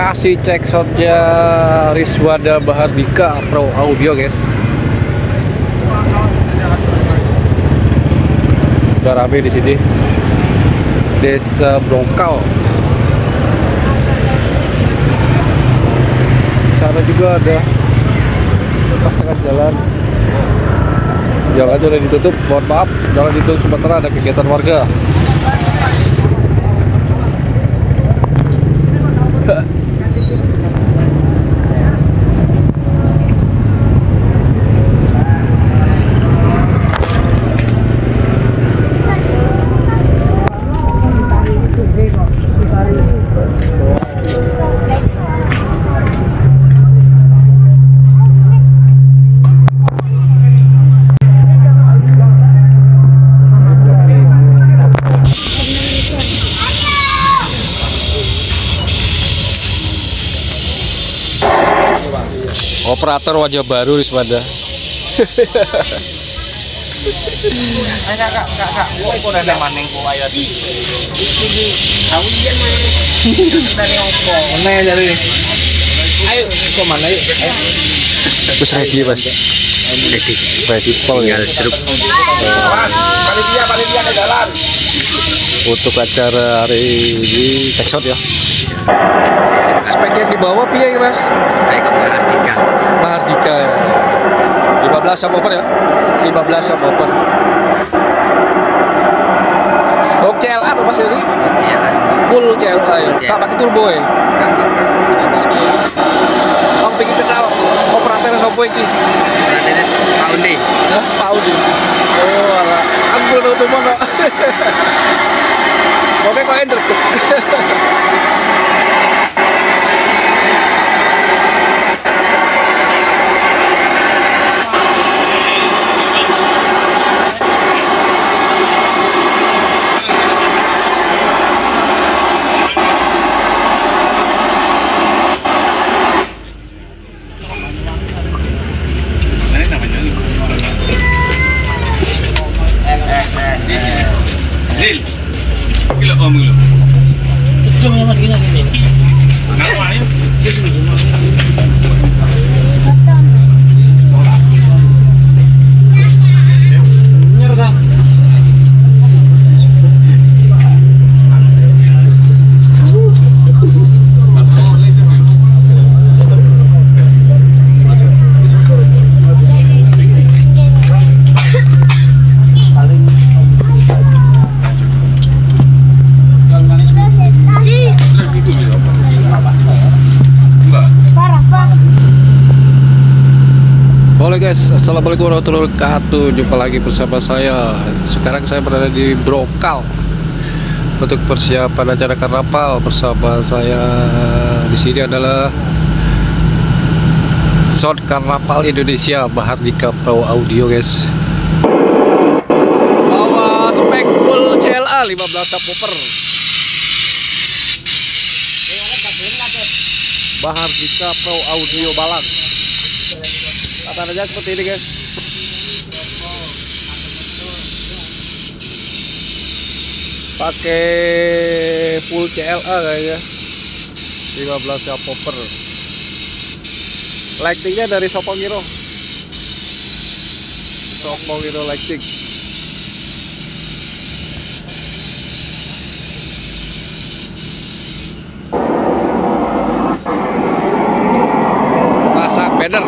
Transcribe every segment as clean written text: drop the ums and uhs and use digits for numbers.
lokasi cheksoundnya RISWANDA MAHARDIKA Pro Audio, guys. Udah rame di sini. Desa Brongkal. Sana juga ada tengah jalan. Jalan sudah ditutup. Mohon maaf, jalan ditutup sementara ada kegiatan warga. Operator wajah baru RISWANDA. Ayo, kok mana yuk? Terus ready, Mas. Ready pol ya. Panitia ke jalan. Untuk acara hari ini cheksound ya. Spek yang dibawa piye, Mas? Spek Mahardika ya. 15 subwoofer ya. 15 subwoofer. Oh, CLA tuh Mas ini? Full CLA ya. Tak pakai turbo ya. Kamu pengen kenal operator sopo iki? Operator Paudi. Hah? Paudi. Oh, alah. Aku belum tahu mana. Oke, kok ender. Zil, kilo om kilo. Itu memang gini gini. Kenapa ya? Nyerah. Halo guys, assalamualaikum warahmatullahi wabarakatuh. Jumpa lagi bersama saya. Sekarang saya berada di Brongkal untuk persiapan acara karnaval. Bersama saya di sini adalah sound karnaval Indonesia Mahardika Pro Audio, guys. Bawa spek full CLA 15 subwoofer. Mahardika Pro Audio Malang. Tandanya seperti ini, guys. Pakai full CLA kayaknya. 15 subwoofer. Lightingnya dari Sopongiro lighting. Pasang banner.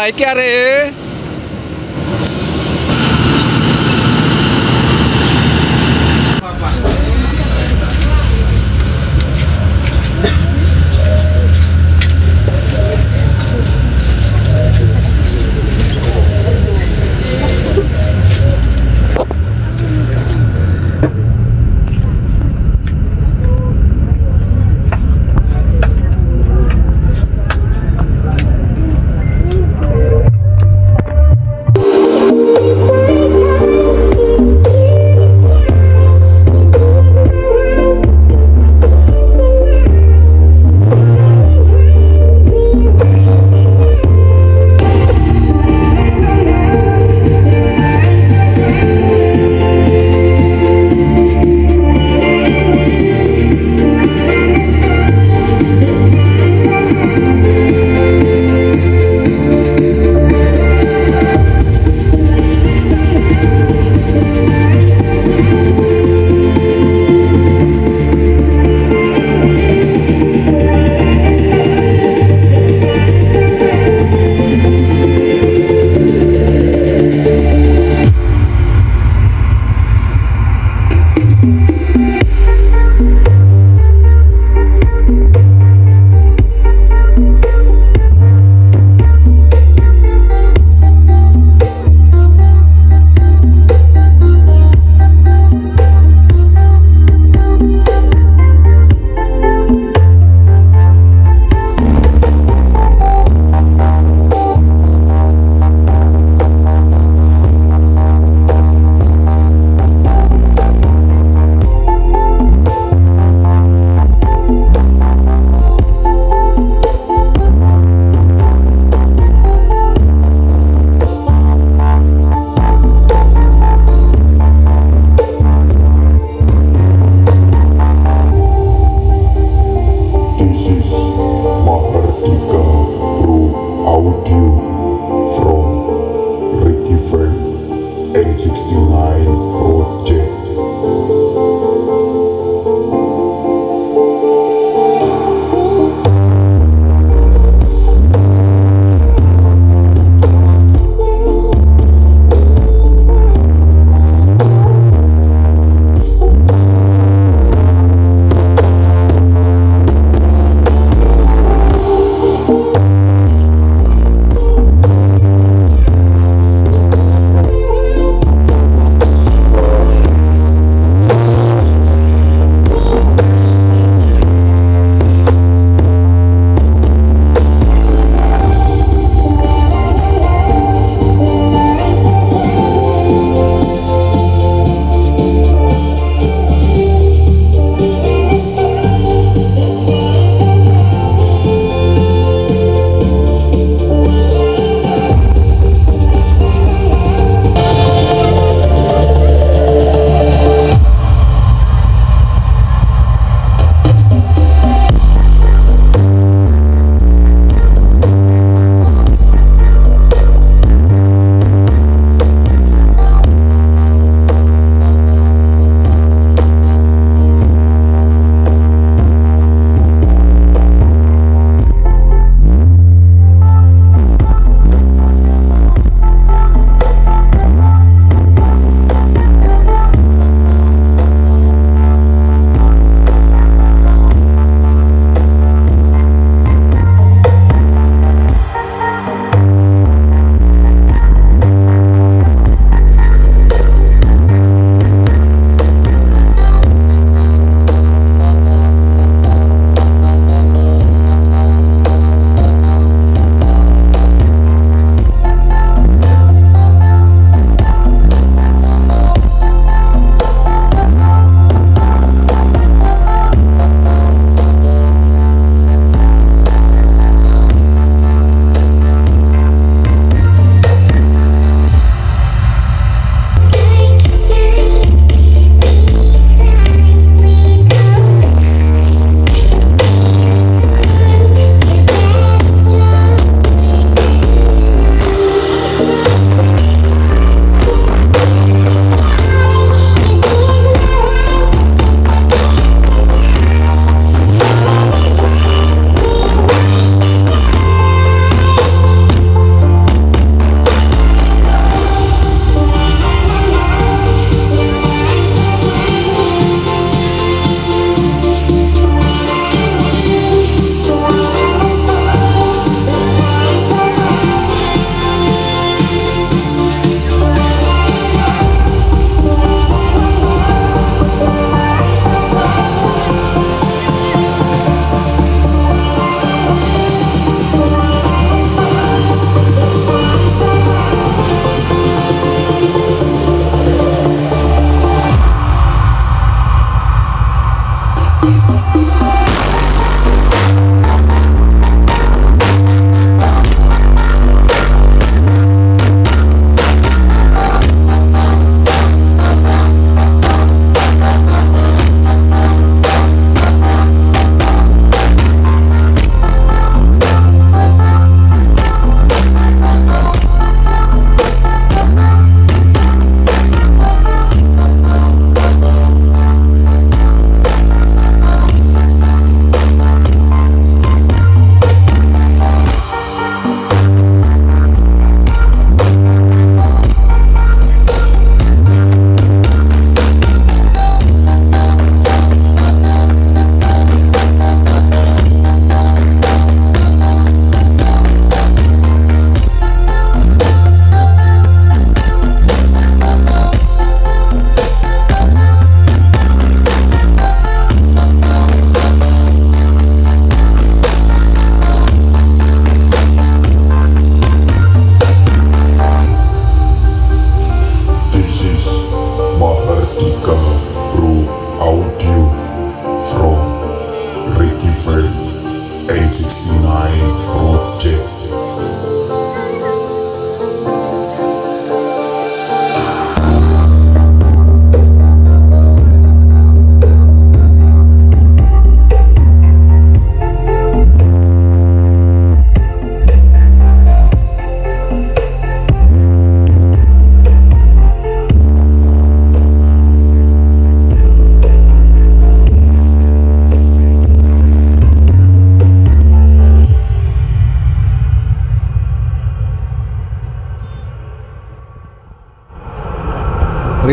iki are.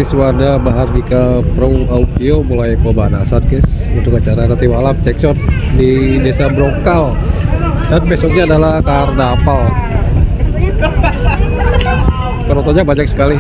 RISWANDA MAHARDIKA Pro Audio mulai pemanasan guys untuk acara nanti malam cheksound di desa Brongkal, dan besoknya adalah karnaval. Penontonnya banyak sekali.